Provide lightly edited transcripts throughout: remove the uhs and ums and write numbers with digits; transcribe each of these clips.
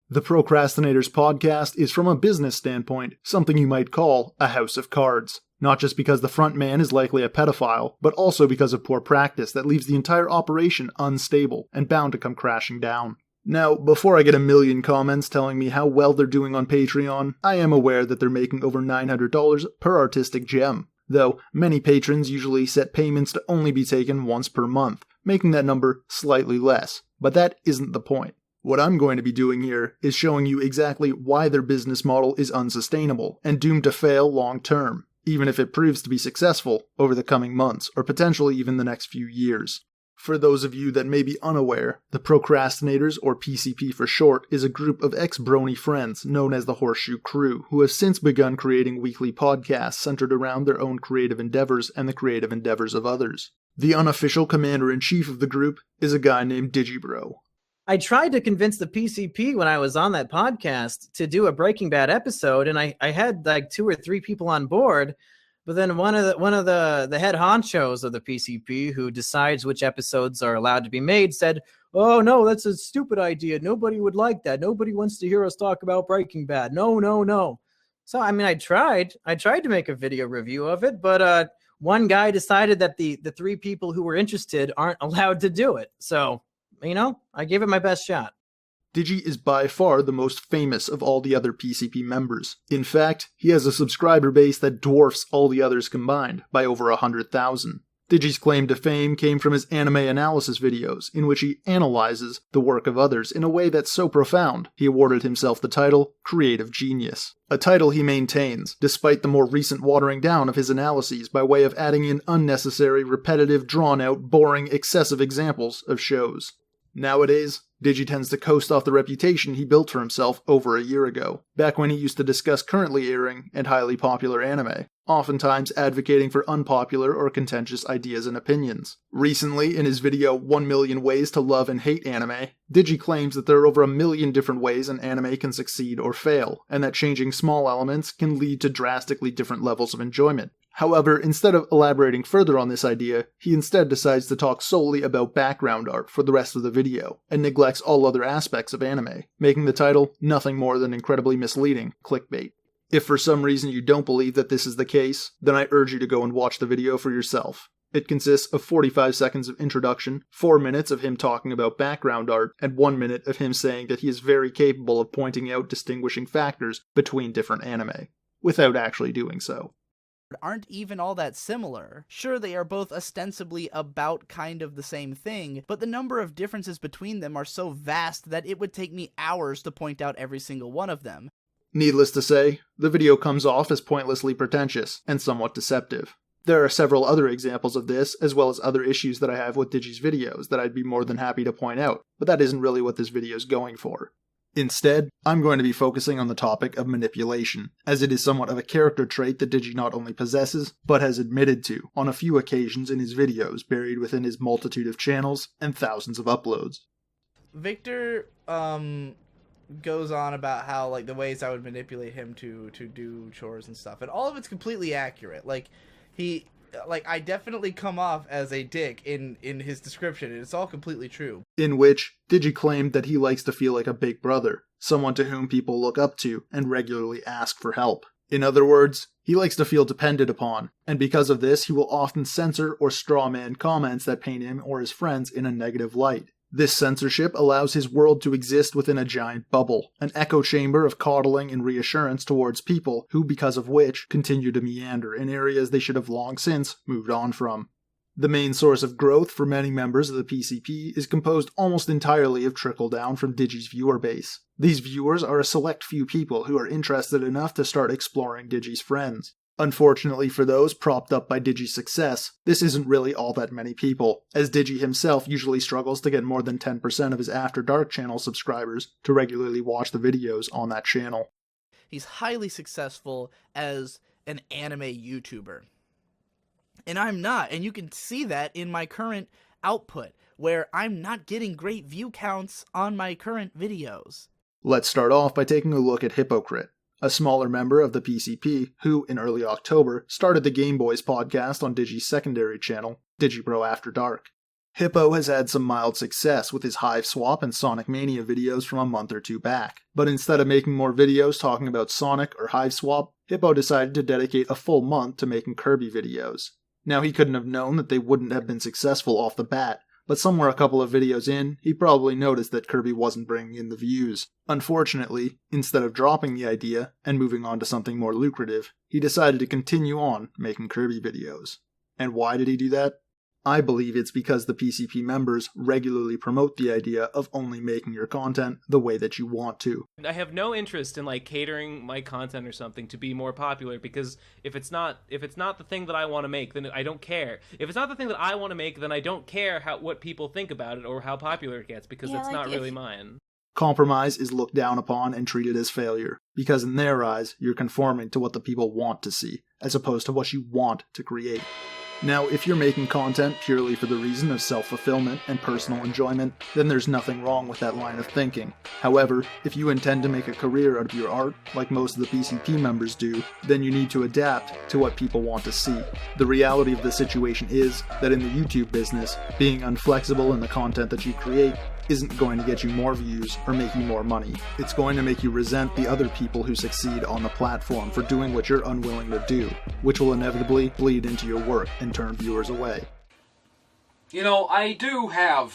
The Pro Crastinators Podcast is, from a business standpoint, something you might call a house of cards. Not just because the front man is likely a pedophile, but also because of poor practice that leaves the entire operation unstable and bound to come crashing down. Now, before I get a million comments telling me how well they're doing on Patreon, I am aware that they're making over $900 per artistic gem. Though, many patrons usually set payments to only be taken once per month, making that number slightly less. But that isn't the point. What I'm going to be doing here is showing you exactly why their business model is unsustainable and doomed to fail long term, even if it proves to be successful over the coming months or potentially even the next few years. For those of you that may be unaware, the Procrastinators, or PCP for short, is a group of ex-brony friends known as the Horseshoe Crew, who have since begun creating weekly podcasts centered around their own creative endeavors and the creative endeavors of others. The unofficial commander-in-chief of the group is a guy named Digibro. I tried to convince the PCP when I was on that podcast to do a Breaking Bad episode, and I had like 2 or 3 people on board, but then one of the head honchos of the PCP, who decides which episodes are allowed to be made, said, "Oh no, that's a stupid idea. Nobody would like that. Nobody wants to hear us talk about Breaking Bad. No." So I mean, I tried to make a video review of it, but one guy decided that the 3 people who were interested aren't allowed to do it. So, I gave it my best shot. Digi is by far the most famous of all the other PCP members. In fact, he has a subscriber base that dwarfs all the others combined by over 100,000. Digi's claim to fame came from his anime analysis videos, in which he analyzes the work of others in a way that's so profound, he awarded himself the title Creative Genius. A title he maintains, despite the more recent watering down of his analyses by way of adding in unnecessary, repetitive, drawn-out, boring, excessive examples of shows. Nowadays, Digi tends to coast off the reputation he built for himself over a year ago, back when he used to discuss currently airing and highly popular anime, oftentimes advocating for unpopular or contentious ideas and opinions. Recently, in his video 1 Million Ways to Love and Hate Anime, Digi claims that there are over 1 million different ways an anime can succeed or fail, and that changing small elements can lead to drastically different levels of enjoyment. However, instead of elaborating further on this idea, he instead decides to talk solely about background art for the rest of the video, and neglects all other aspects of anime, making the title nothing more than incredibly misleading clickbait. If for some reason you don't believe that this is the case, then I urge you to go and watch the video for yourself. It consists of 45 seconds of introduction, 4 minutes of him talking about background art, and 1 minute of him saying that he is very capable of pointing out distinguishing factors between different anime, without actually doing so. Aren't even all that similar. Sure, they are both ostensibly about kind of the same thing, but the number of differences between them are so vast that it would take me hours to point out every single one of them. Needless to say, the video comes off as pointlessly pretentious and somewhat deceptive. There are several other examples of this, as well as other issues that I have with Digi's videos that I'd be more than happy to point out, but that isn't really what this video is going for. Instead, I'm going to be focusing on the topic of manipulation, as it is somewhat of a character trait that Digi not only possesses, but has admitted to on a few occasions in his videos buried within his multitude of channels and thousands of uploads. Victor, goes on about how, like, the ways I would manipulate him to do chores and stuff, and all of it's completely accurate. I definitely come off as a dick in his description, and it's all completely true. In which, Digi claimed that he likes to feel like a big brother, someone to whom people look up to and regularly ask for help. In other words, he likes to feel depended upon, and because of this, he will often censor or strawman comments that paint him or his friends in a negative light. This censorship allows his world to exist within a giant bubble, an echo chamber of coddling and reassurance towards people who, because of which, continue to meander in areas they should have long since moved on from. The main source of growth for many members of the PCP is composed almost entirely of trickle-down from Digi's viewer base. These viewers are a select few people who are interested enough to start exploring Digi's friends. Unfortunately for those propped up by Digi's success, this isn't really all that many people, as Digi himself usually struggles to get more than 10% of his After Dark channel subscribers to regularly watch the videos on that channel. He's highly successful as an anime YouTuber. And I'm not, and you can see that in my current output, where I'm not getting great view counts on my current videos. Let's start off by taking a look at Hypocrite, a smaller member of the PCP who, in early October, started the Game Boys podcast on Digi's secondary channel, Digibro After Dark. Hippo has had some mild success with his Hive Swap and Sonic Mania videos from a month or two back, but instead of making more videos talking about Sonic or Hive Swap, Hippo decided to dedicate a full month to making Kirby videos. Now he couldn't have known that they wouldn't have been successful off the bat, but somewhere a couple of videos in, he probably noticed that Kirby wasn't bringing in the views. Unfortunately, instead of dropping the idea and moving on to something more lucrative, he decided to continue on making Kirby videos. And why did he do that? I believe it's because the PCP members regularly promote the idea of only making your content the way that you want to. I have no interest in like catering my content or something to be more popular, because if it's not the thing that I want to make, then I don't care. If it's not the thing that I want to make, then I don't care what people think about it or how popular it gets, because it's not really mine. Compromise is looked down upon and treated as failure, because in their eyes, you're conforming to what the people want to see, as opposed to what you want to create. Now, if you're making content purely for the reason of self-fulfillment and personal enjoyment, then there's nothing wrong with that line of thinking. However, if you intend to make a career out of your art, like most of the PCP members do, then you need to adapt to what people want to see. The reality of the situation is that in the YouTube business, being unflexible in the content that you create isn't going to get you more views or make you more money. It's going to make you resent the other people who succeed on the platform for doing what you're unwilling to do, which will inevitably bleed into your work and turn viewers away. You know, I do have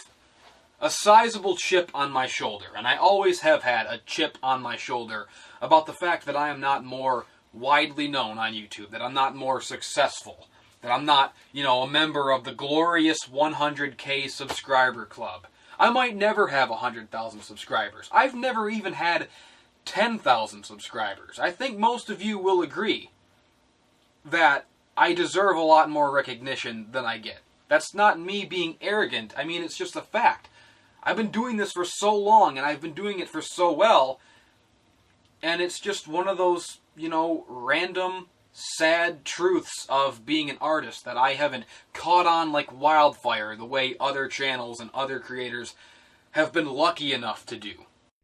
a sizable chip on my shoulder, and I always have had a chip on my shoulder about the fact that I am not more widely known on YouTube, that I'm not more successful, that I'm not, a member of the glorious 100K subscriber club. I might never have 100,000 subscribers. I've never even had 10,000 subscribers. I think most of you will agree that I deserve a lot more recognition than I get. That's not me being arrogant. I mean, it's just a fact. I've been doing this for so long, and I've been doing it for so well, and it's just one of those, random, sad truths of being an artist that I haven't caught on like wildfire the way other channels and other creators have been lucky enough to do.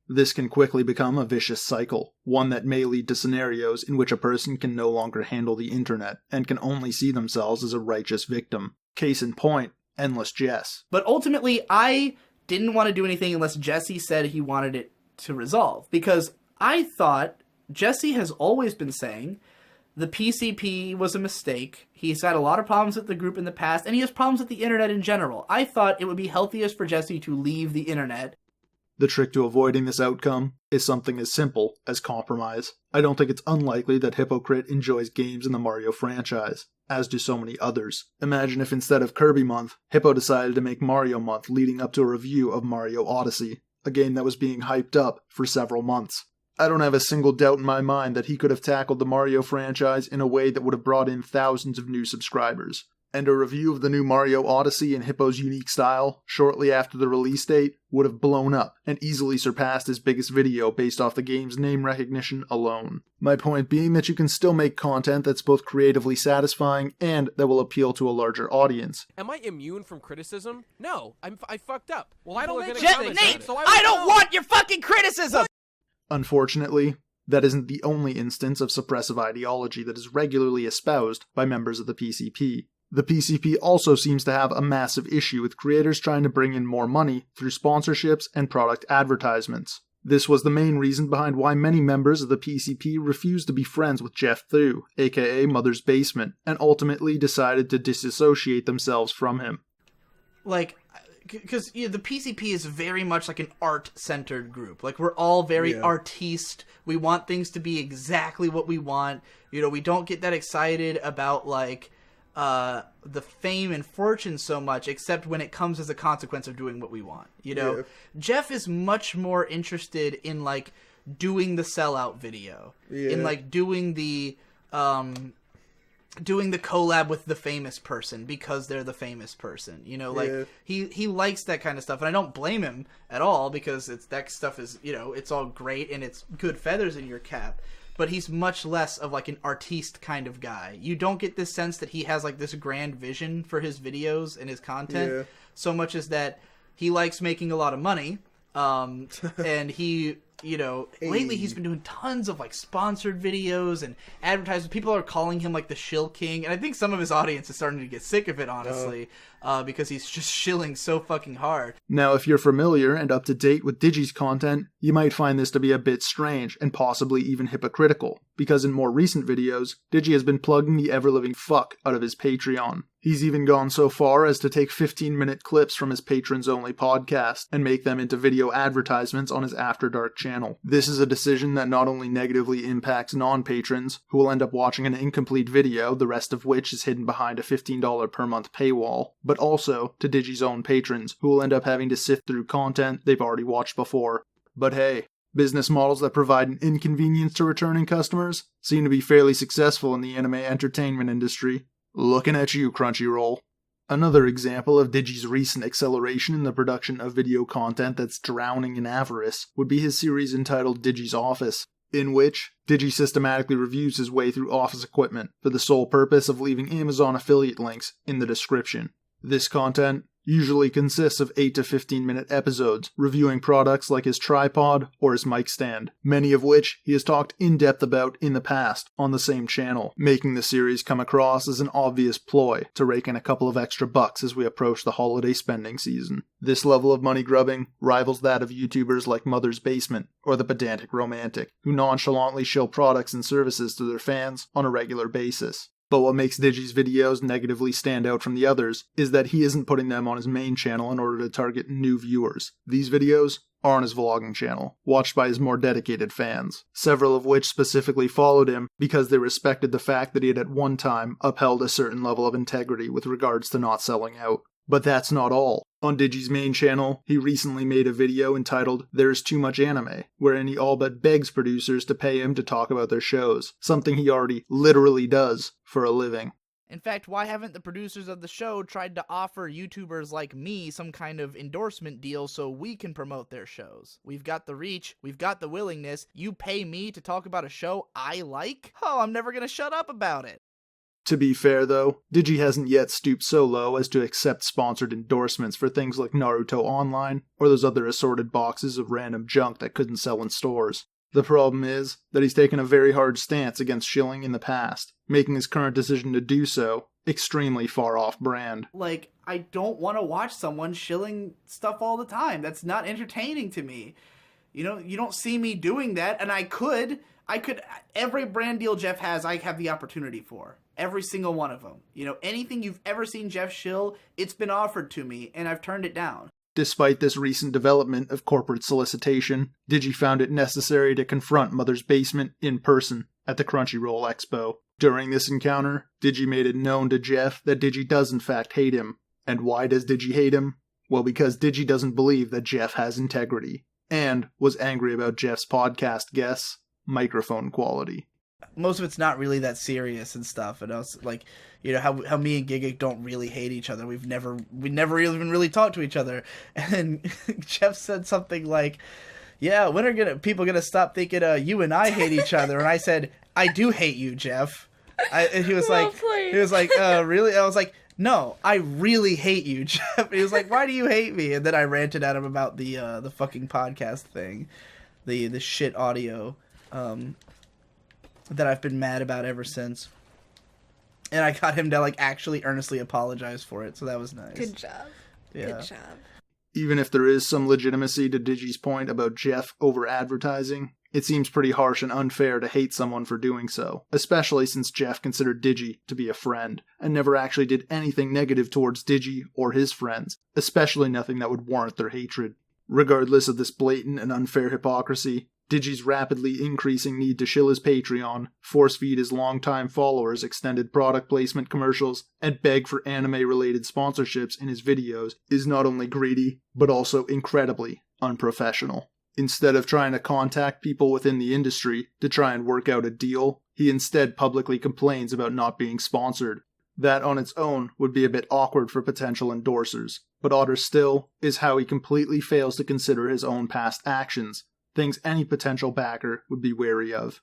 This can quickly become a vicious cycle, one that may lead to scenarios in which a person can no longer handle the internet and can only see themselves as a righteous victim. Case in point, Endless Jess. But ultimately, I didn't want to do anything unless Jesse said he wanted it to resolve, because I thought Jesse has always been saying the PCP was a mistake. He's had a lot of problems with the group in the past, and he has problems with the internet in general. I thought it would be healthiest for Jesse to leave the internet. The trick to avoiding this outcome is something as simple as compromise. I don't think it's unlikely that Hypocrite enjoys games in the Mario franchise, as do so many others. Imagine if instead of Kirby Month, Hippo decided to make Mario Month leading up to a review of Mario Odyssey, a game that was being hyped up for several months. I don't have a single doubt in my mind that he could have tackled the Mario franchise in a way that would have brought in thousands of new subscribers. And a review of the new Mario Odyssey in Hippo's unique style, shortly after the release date, would have blown up and easily surpassed his biggest video based off the game's name recognition alone. My point being that you can still make content that's both creatively satisfying and that will appeal to a larger audience. Am I immune from criticism? No, I fucked up. Well, I don't make Nate, I don't want your fucking criticism! Unfortunately, that isn't the only instance of suppressive ideology that is regularly espoused by members of the PCP. The PCP also seems to have a massive issue with creators trying to bring in more money through sponsorships and product advertisements. This was the main reason behind why many members of the PCP refused to be friends with Jeff Thu, aka Mother's Basement, and ultimately decided to disassociate themselves from him. Because the PCP is very much like an art-centered group. Like, we're all very artiste. We want things to be exactly what we want. We don't get that excited about, the fame and fortune so much, except when it comes as a consequence of doing what we want. Jeff is much more interested in, doing the sellout video. In, doing the collab with the famous person because they're the famous person. He likes that kind of stuff, and I don't blame him at all, because that stuff is, it's all great and it's good feathers in your cap. But he's much less of an artiste kind of guy. You don't get this sense that he has this grand vision for his videos and his content, so much as that he likes making a lot of money, and he lately he's been doing tons of like sponsored videos and advertisements. People are calling him like the shill king, and I think some of his audience is starting to get sick of it, honestly, because he's just shilling so fucking hard. Now, if you're familiar and up to date with Digi's content, you might find this to be a bit strange and possibly even hypocritical, because in more recent videos, Digi has been plugging the ever-living fuck out of his Patreon. He's even gone so far as to take 15-minute clips from his patrons-only podcast and make them into video advertisements on his After Dark channel. This is a decision that not only negatively impacts non-patrons, who will end up watching an incomplete video, the rest of which is hidden behind a $15 per month paywall, but also to Digi's own patrons, who will end up having to sift through content they've already watched before. But hey, business models that provide an inconvenience to returning customers seem to be fairly successful in the anime entertainment industry. Looking at you, Crunchyroll. Another example of Digi's recent acceleration in the production of video content that's drowning in avarice would be his series entitled Digi's Office, in which Digi systematically reviews his way through office equipment for the sole purpose of leaving Amazon affiliate links in the description. This content usually consists of 8 to 15 minute episodes reviewing products like his tripod or his mic stand, many of which he has talked in depth about in the past on the same channel, making the series come across as an obvious ploy to rake in a couple of extra bucks as we approach the holiday spending season. This level of money grubbing rivals that of YouTubers like Mother's Basement or the Pedantic Romantic, who nonchalantly show products and services to their fans on a regular basis. But what makes Digi's videos negatively stand out from the others is that he isn't putting them on his main channel in order to target new viewers. These videos are on his vlogging channel, watched by his more dedicated fans, several of which specifically followed him because they respected the fact that he had at one time upheld a certain level of integrity with regards to not selling out. But that's not all. On Digi's main channel, he recently made a video entitled There's Too Much Anime, wherein he all but begs producers to pay him to talk about their shows, something he already literally does for a living. In fact, why haven't the producers of the show tried to offer YouTubers like me some kind of endorsement deal so we can promote their shows? We've got the reach, we've got the willingness, you pay me to talk about a show I like? Oh, I'm never gonna shut up about it. To be fair though, Digi hasn't yet stooped so low as to accept sponsored endorsements for things like Naruto Online or those other assorted boxes of random junk that couldn't sell in stores. The problem is that he's taken a very hard stance against shilling in the past, making his current decision to do so extremely far off brand. Like, I don't want to watch someone shilling stuff all the time. That's not entertaining to me. You know, you don't see me doing that, and I could, every brand deal Jeff has, I have the opportunity for. Every single one of them. You know, anything you've ever seen Jeff shill, it's been offered to me, and I've turned it down. Despite this recent development of corporate solicitation, Digi found it necessary to confront Mother's Basement in person at the Crunchyroll Expo. During this encounter, Digi made it known to Jeff that Digi does in fact hate him. And why does Digi hate him? Well, because Digi doesn't believe that Jeff has integrity, and was angry about Jeff's podcast guests' microphone quality. Most of it's not really that serious and stuff, and I was like, you know, how me and Giga don't really hate each other. We never even really talked to each other. And Jeff said something like, "Yeah, when are people gonna stop thinking you and I hate each other?" And I said, "I do hate you, Jeff." And he was like, "Really?" I was like, "No, I really hate you, Jeff." And he was like, "Why do you hate me?" And then I ranted at him about the fucking podcast thing, the shit audio. That I've been mad about ever since. And I got him to like actually earnestly apologize for it, so that was nice. Good job. Yeah. Good job. Even if there is some legitimacy to Digi's point about Jeff over-advertising, it seems pretty harsh and unfair to hate someone for doing so, especially since Jeff considered Digi to be a friend, and never actually did anything negative towards Digi or his friends, especially nothing that would warrant their hatred. Regardless of this blatant and unfair hypocrisy, Digi's rapidly increasing need to shill his Patreon, force-feed his longtime followers extended product placement commercials, and beg for anime-related sponsorships in his videos is not only greedy, but also incredibly unprofessional. Instead of trying to contact people within the industry to try and work out a deal, he instead publicly complains about not being sponsored. That on its own would be a bit awkward for potential endorsers, but odder still is how he completely fails to consider his own past actions, things any potential backer would be wary of.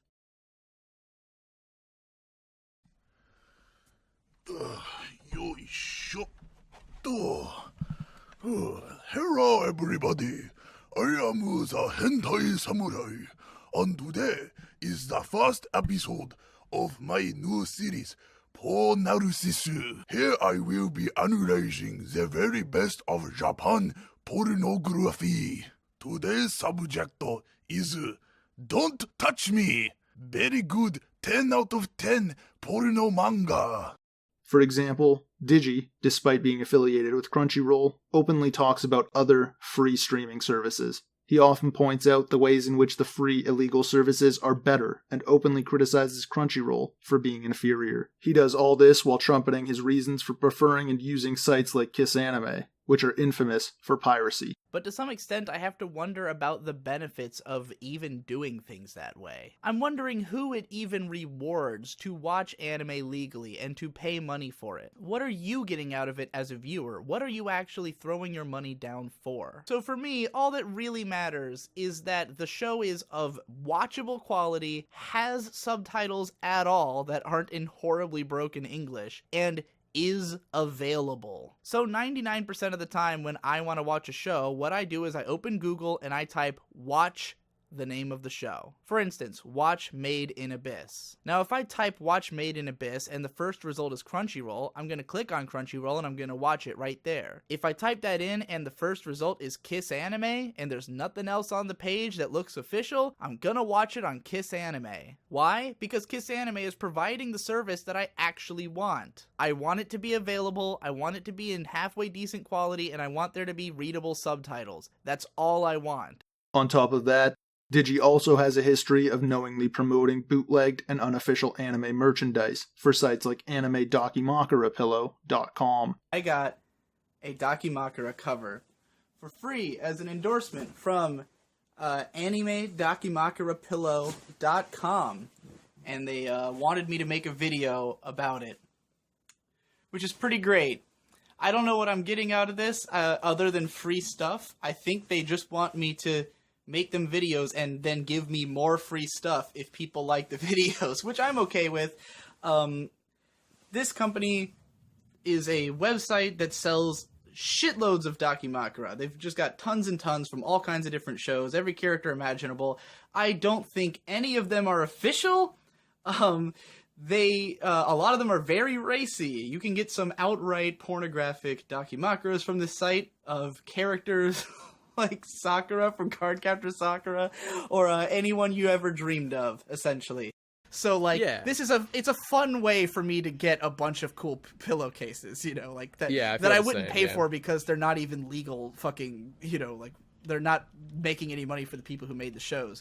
Hello everybody. I am the Hentai Samurai, and today is the first episode of my new series, Pornarsis. Here I will be analyzing the very best of Japan pornography. Today's subject is Don't Touch Me. Very good 10 out of 10 porno manga. For example, Digi, despite being affiliated with Crunchyroll, openly talks about other free streaming services. He often points out the ways in which the free illegal services are better and openly criticizes Crunchyroll for being inferior. He does all this while trumpeting his reasons for preferring and using sites like Kiss Anime, which are infamous for piracy. But to some extent, I have to wonder about the benefits of even doing things that way. I'm wondering who it even rewards to watch anime legally and to pay money for it. What are you getting out of it as a viewer? What are you actually throwing your money down for? So for me, all that really matters is that the show is of watchable quality, has subtitles at all that aren't in horribly broken English, and is available. So 99% of the time when I want to watch a show, what I do is I open Google and I type watch the name of the show. For instance, Watch Made in Abyss. Now if I type Watch Made in Abyss and the first result is Crunchyroll, I'm going to click on Crunchyroll and I'm going to watch it right there. If I type that in and the first result is Kiss Anime and there's nothing else on the page that looks official, I'm going to watch it on Kiss Anime. Why? Because Kiss Anime is providing the service that I actually want. I want it to be available, I want it to be in halfway decent quality, and I want there to be readable subtitles. That's all I want. On top of that, Digi also has a history of knowingly promoting bootlegged and unofficial anime merchandise for sites like AnimeDakimakurapillow.com. I got a Dakimakura cover for free as an endorsement from AnimeDakimakurapillow.com, and they wanted me to make a video about it, which is pretty great. I don't know what I'm getting out of this other than free stuff. I think they just want me to make them videos and then give me more free stuff if people like the videos, which I'm okay with. This company is a website that sells shitloads of Dakimakura. They've just got tons and tons from all kinds of different shows, every character imaginable. I don't think any of them are official. A lot of them are very racy. You can get some outright pornographic Dakimakuras from this site of characters like Sakura from Cardcaptor Sakura, or anyone you ever dreamed of, essentially. So, like, This is it's a fun way for me to get a bunch of cool pillowcases, you know, like that, that I wouldn't pay for because they're not even legal fucking, you know, like, they're not making any money for the people who made the shows.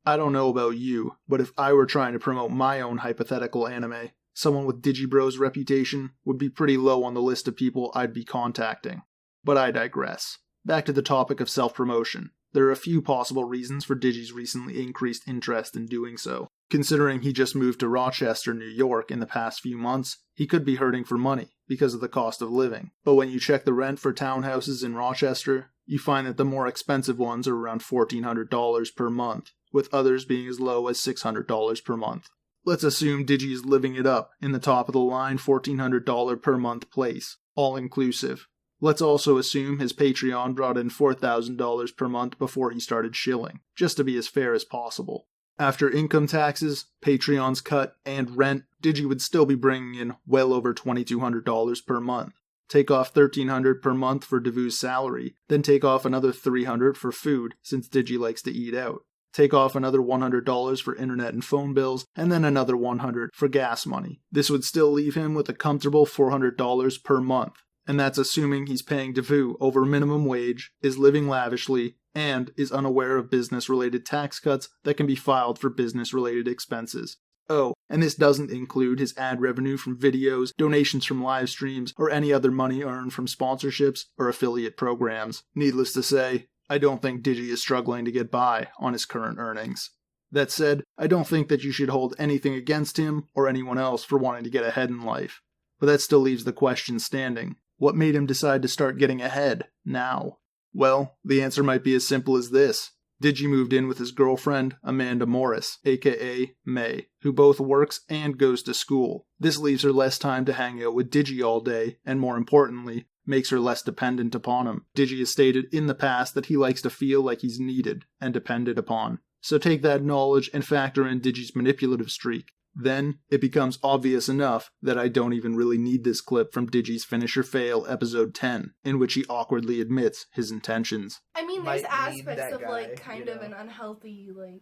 I don't know about you, but if I were trying to promote my own hypothetical anime, someone with Digibro's reputation would be pretty low on the list of people I'd be contacting. But I digress. Back to the topic of self-promotion. There are a few possible reasons for Digi's recently increased interest in doing so. Considering he just moved to Rochester, New York in the past few months, he could be hurting for money because of the cost of living. But when you check the rent for townhouses in Rochester, you find that the more expensive ones are around $1,400 per month, with others being as low as $600 per month. Let's assume Digi is living it up in the top of the line $1,400 per month place, all inclusive. Let's also assume his Patreon brought in $4,000 per month before he started shilling, just to be as fair as possible. After income taxes, Patreon's cut, and rent, Digi would still be bringing in well over $2,200 per month. Take off $1,300 per month for Devu's salary, then take off another $300 for food, since Digi likes to eat out. Take off another $100 for internet and phone bills, and then another $100 for gas money. This would still leave him with a comfortable $400 per month. And that's assuming he's paying Devu over minimum wage, is living lavishly, and is unaware of business-related tax cuts that can be filed for business-related expenses. Oh, and this doesn't include his ad revenue from videos, donations from live streams, or any other money earned from sponsorships or affiliate programs. Needless to say, I don't think Digi is struggling to get by on his current earnings. That said, I don't think that you should hold anything against him or anyone else for wanting to get ahead in life. But that still leaves the question standing. What made him decide to start getting ahead now? Well, the answer might be as simple as this. Digi moved in with his girlfriend, Amanda Morris, aka May, who both works and goes to school. This leaves her less time to hang out with Digi all day, and more importantly, makes her less dependent upon him. Digi has stated in the past that he likes to feel like he's needed and depended upon. So take that knowledge and factor in Digi's manipulative streak. Then, it becomes obvious enough that I don't even really need this clip from Digi's Finish or Fail episode 10, in which he awkwardly admits his intentions. I mean, there's aspects of, guy, like, kind of an unhealthy, like,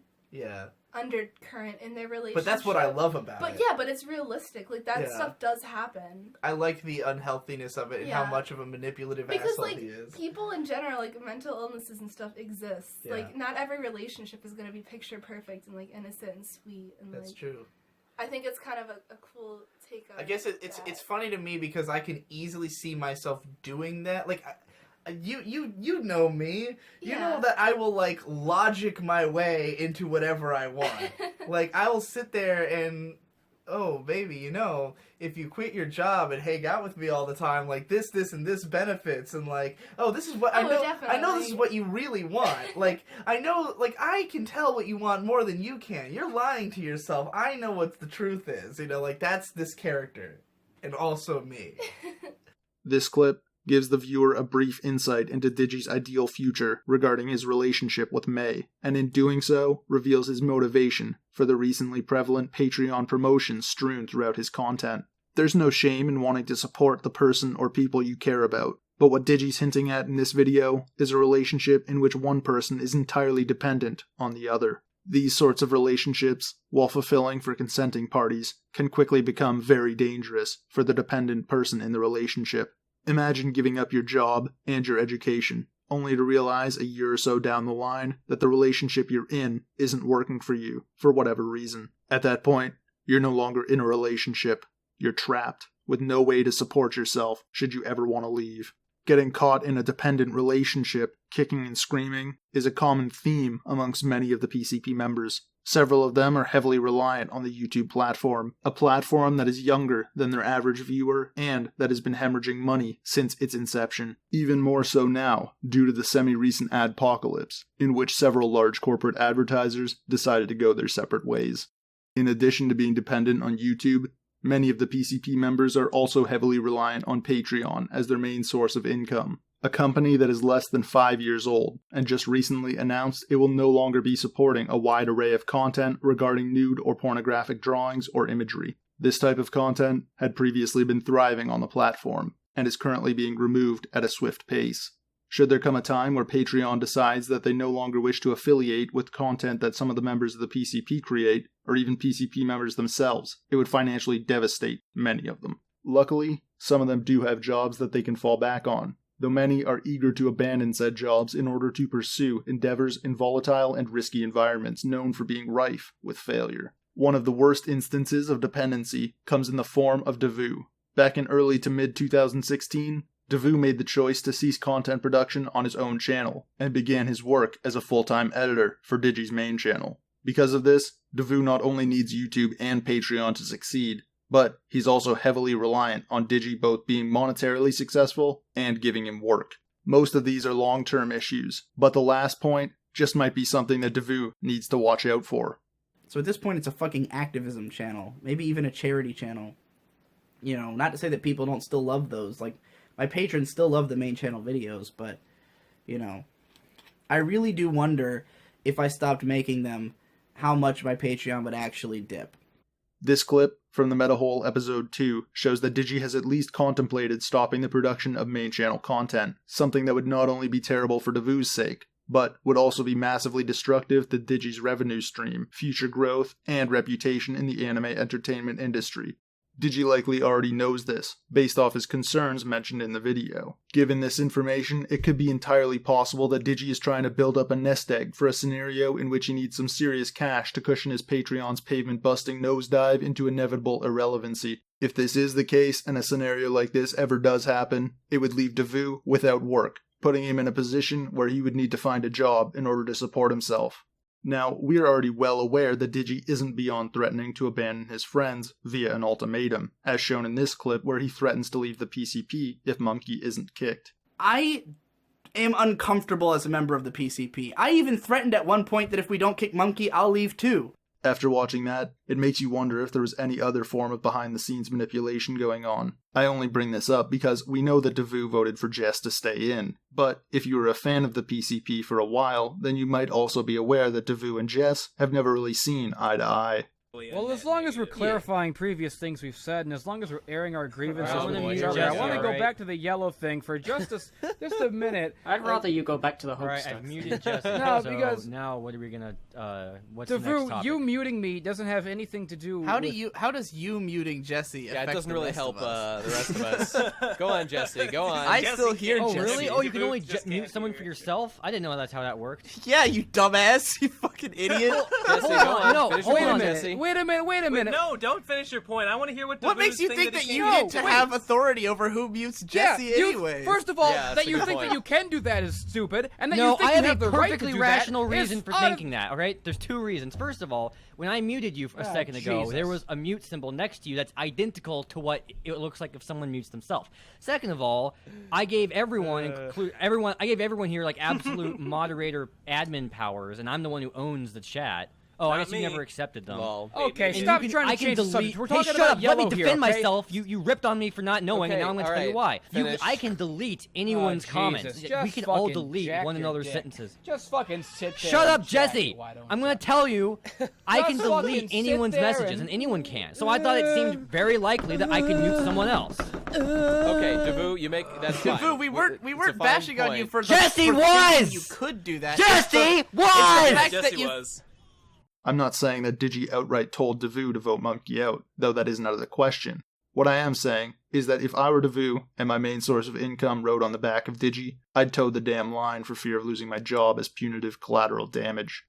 undercurrent in their relationship. But that's what I love about it. But yeah, but it's realistic. Like, that stuff does happen. I like the unhealthiness of it and how much of a manipulative asshole he is. Because, like, people in general, like, mental illnesses and stuff exist. Yeah. Like, not every relationship is going to be picture perfect and, like, innocent and sweet. And that's like, true. I think it's kind of a cool take on. I guess it's funny to me because I can easily see myself doing that. Like, you know me. You know that I will, like, logic my way into whatever I want. Like, I will sit there and, oh, baby, you know, if you quit your job and hang out with me all the time, like, this, and this benefits, and, like, oh, this is what, I know this is what you really want. Like, I know, like, I can tell what you want more than you can. You're lying to yourself. I know what the truth is. You know, like, that's this character. And also me. This clip gives the viewer a brief insight into Digi's ideal future regarding his relationship with May, and in doing so, reveals his motivation for the recently prevalent Patreon promotions strewn throughout his content. There's no shame in wanting to support the person or people you care about, but what Digi's hinting at in this video is a relationship in which one person is entirely dependent on the other. These sorts of relationships, while fulfilling for consenting parties, can quickly become very dangerous for the dependent person in the relationship. Imagine giving up your job and your education, only to realize a year or so down the line that the relationship you're in isn't working for you, for whatever reason. At that point, you're no longer in a relationship. You're trapped, with no way to support yourself should you ever want to leave. Getting caught in a dependent relationship, kicking and screaming, is a common theme amongst many of the PCP members. Several of them are heavily reliant on the YouTube platform, a platform that is younger than their average viewer and that has been hemorrhaging money since its inception. Even more so now, due to the semi-recent adpocalypse, in which several large corporate advertisers decided to go their separate ways. In addition to being dependent on YouTube, many of the PCP members are also heavily reliant on Patreon as their main source of income. A company that is less than 5 years old, and just recently announced it will no longer be supporting a wide array of content regarding nude or pornographic drawings or imagery. This type of content had previously been thriving on the platform, and is currently being removed at a swift pace. Should there come a time where Patreon decides that they no longer wish to affiliate with content that some of the members of the PCP create, or even PCP members themselves, it would financially devastate many of them. Luckily, some of them do have jobs that they can fall back on, though many are eager to abandon said jobs in order to pursue endeavors in volatile and risky environments known for being rife with failure. One of the worst instances of dependency comes in the form of Devu. Back in early to mid-2016, Devu made the choice to cease content production on his own channel, and began his work as a full-time editor for Digi's main channel. Because of this, Devu not only needs YouTube and Patreon to succeed, but he's also heavily reliant on Digi both being monetarily successful and giving him work. Most of these are long-term issues, but the last point just might be something that Devu needs to watch out for. So at this point, it's a fucking activism channel, maybe even a charity channel. You know, not to say that people don't still love those. Like, my patrons still love the main channel videos, but, you know, I really do wonder if I stopped making them, how much my Patreon would actually dip. This clip from the Meta Hole episode 2 shows that Digi has at least contemplated stopping the production of main channel content, something that would not only be terrible for Devu's sake, but would also be massively destructive to Digi's revenue stream, future growth, and reputation in the anime entertainment industry. Digi likely already knows this, based off his concerns mentioned in the video. Given this information, it could be entirely possible that Digi is trying to build up a nest egg for a scenario in which he needs some serious cash to cushion his Patreon's pavement-busting nosedive into inevitable irrelevancy. If this is the case, and a scenario like this ever does happen, it would leave Devu without work, putting him in a position where he would need to find a job in order to support himself. Now, we're already well aware that Digi isn't beyond threatening to abandon his friends via an ultimatum, as shown in this clip where he threatens to leave the PCP if Monkey isn't kicked. I am uncomfortable as a member of the PCP. I even threatened at one point that if we don't kick Monkey, I'll leave too. After watching that, it makes you wonder if there was any other form of behind-the-scenes manipulation going on. I only bring this up because we know that Devu voted for Jess to stay in, but if you were a fan of the PCP for a while, then you might also be aware that Devu and Jess have never really seen eye to eye. Well, as long as we're clarifying previous things we've said, and as long as we're airing our grievances with each other, I want to go back to the yellow thing for just a minute. I'd rather you go back to the hope Alright, stuff. I've muted Jesse. No, so because now what are we gonna? What's the next Devu, topic? you muting me doesn't have anything to do. How with... does you muting Jesse affect it doesn't the really rest help of us? the rest of us. Go on, Jesse. Go on. I still hear Oh, Jesse. really? Oh, you can only mute someone for yourself? I didn't know that's how that worked. Yeah, you dumbass, you fucking idiot. Jesse, go on. No, Finish hold your on, point, Wait Jesse. a minute. No, don't finish your point. I want to hear what. What makes you think that you get to have authority over who mutes Jesse anyway? First of all, Yeah, that's that a you good think point. that you can do that is stupid, and that No, you think I have you have a the right to perfectly do rational that reason is for thinking that, alright? There's two reasons. First of all, when I muted you a second ago, Jesus. there was a mute symbol next to you that's identical to what it looks like if someone mutes themselves. Second of all, I gave everyone here like absolute moderator admin powers, and I'm the one who owns the chat. Oh, I Not guess you me. never accepted them. Well, Okay, And stop you can- trying to I can change the delete. subject. We're Hey, talking shut about up! Let yellow me here, defend okay? myself. You ripped on me for not knowing, and Okay, now I'm going to all tell you right. why. Finish. I can delete anyone's Jesus, comments. just We can all fucking delete jack one your another's dick. sentences. Just fucking sit there. Shut and up, jack Jesse! it. Why don't I'm you? going to tell you, I can Just fucking delete sit anyone's there messages, and anyone can. So I thought it seemed very likely that I could mute someone else. okay, Devu, you make that's fine. Devu, we weren't It's a fine bashing on point. you for Jesse for was! thinking you could do that. Jesse It's the was! fact that Jesse you- was. I'm not saying that Digi outright told Devu to vote Monkey out, though that isn't out of the question. What I am saying is that if I were Devu and my main source of income rode on the back of Digi, I'd toe the damn line for fear of losing my job as punitive collateral damage.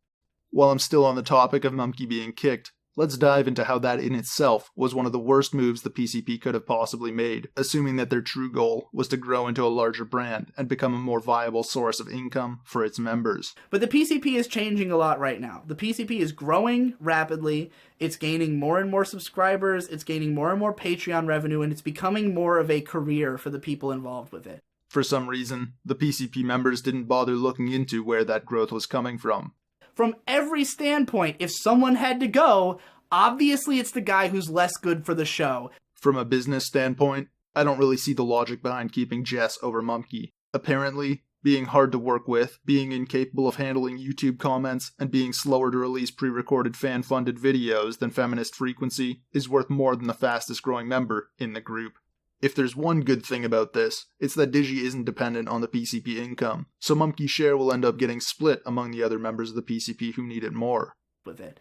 While I'm still on the topic of Monkey being kicked, let's dive into how that in itself was one of the worst moves the PCP could have possibly made, assuming that their true goal was to grow into a larger brand and become a more viable source of income for its members. But the PCP is changing a lot right now. The PCP is growing rapidly. It's gaining more and more subscribers. It's gaining more and more Patreon revenue, and it's becoming more of a career for the people involved with it. For some reason, the PCP members didn't bother looking into where that growth was coming from. From every standpoint, if someone had to go, obviously it's the guy who's less good for the show. From a business standpoint, I don't really see the logic behind keeping Jess over Mumkey. Apparently, being hard to work with, being incapable of handling YouTube comments, and being slower to release pre-recorded fan-funded videos than Feminist Frequency is worth more than the fastest growing member in the group. If there's one good thing about this, it's that Digi isn't dependent on the PCP income, so Mumkey's share will end up getting split among the other members of the PCP who need it more. With it.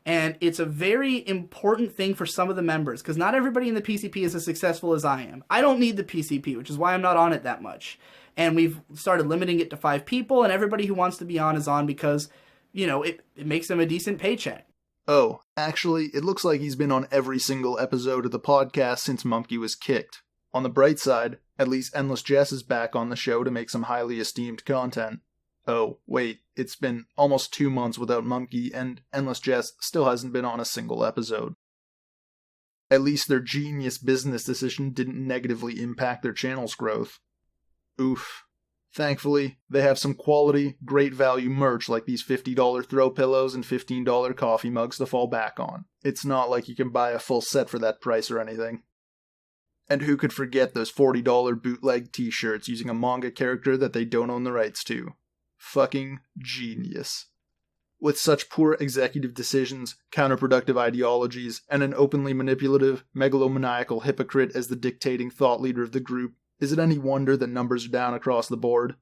And it's a very important thing for some of the members, because not everybody in the PCP is as successful as I am. I don't need the PCP, which is why I'm not on it that much. And we've started limiting it to 5 people, and everybody who wants to be on is on because, you know, it makes them a decent paycheck. Oh, actually, it looks like he's been on every single episode of the podcast since Mumkey was kicked. On the bright side, at least Endless Jess is back on the show to make some highly esteemed content. Oh, wait, it's been almost 2 months without Mumkey, and Endless Jess still hasn't been on a single episode. At least their genius business decision didn't negatively impact their channel's growth. Oof. Thankfully, they have some quality, great value merch like these $50 throw pillows and $15 coffee mugs to fall back on. It's not like you can buy a full set for that price or anything. And who could forget those $40 bootleg t-shirts using a manga character that they don't own the rights to? Fucking genius. With such poor executive decisions, counterproductive ideologies, and an openly manipulative, megalomaniacal hypocrite as the dictating thought leader of the group, is it any wonder that numbers are down across the board?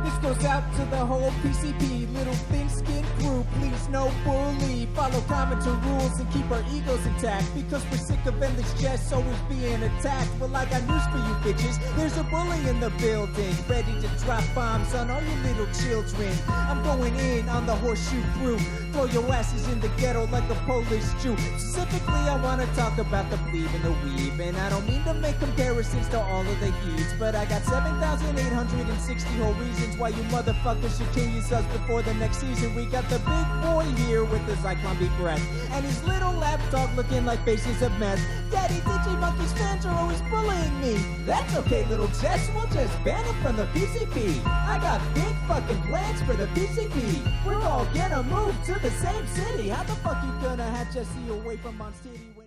This goes out to the whole PCP, little thin-skinned crew, please no bully. Follow commenter rules and keep our egos intact, because we're sick of endless Jess always being attacked. Well, I got news for you bitches, there's a bully in the building, ready to drop bombs on all you little children. I'm going in on the horseshoe crew, throw your asses in the ghetto like a Polish Jew. Specifically, I want to talk about the bleed and the weave, and I don't mean to make comparisons to all of the heats, but I got 7,860 whole reasons why you motherfuckers should kill yourselves before the next season. We got the big boy here with the Zyklon B breath, and his little lapdog looking like faces of mess. Daddy Digimonkeys fans are always bullying me. That's okay, little Jess, we'll just ban him from the PCP. I got big fucking plans for the PCP. We're all gonna move to the same city. How the fuck you gonna have Jesse away from Monstity when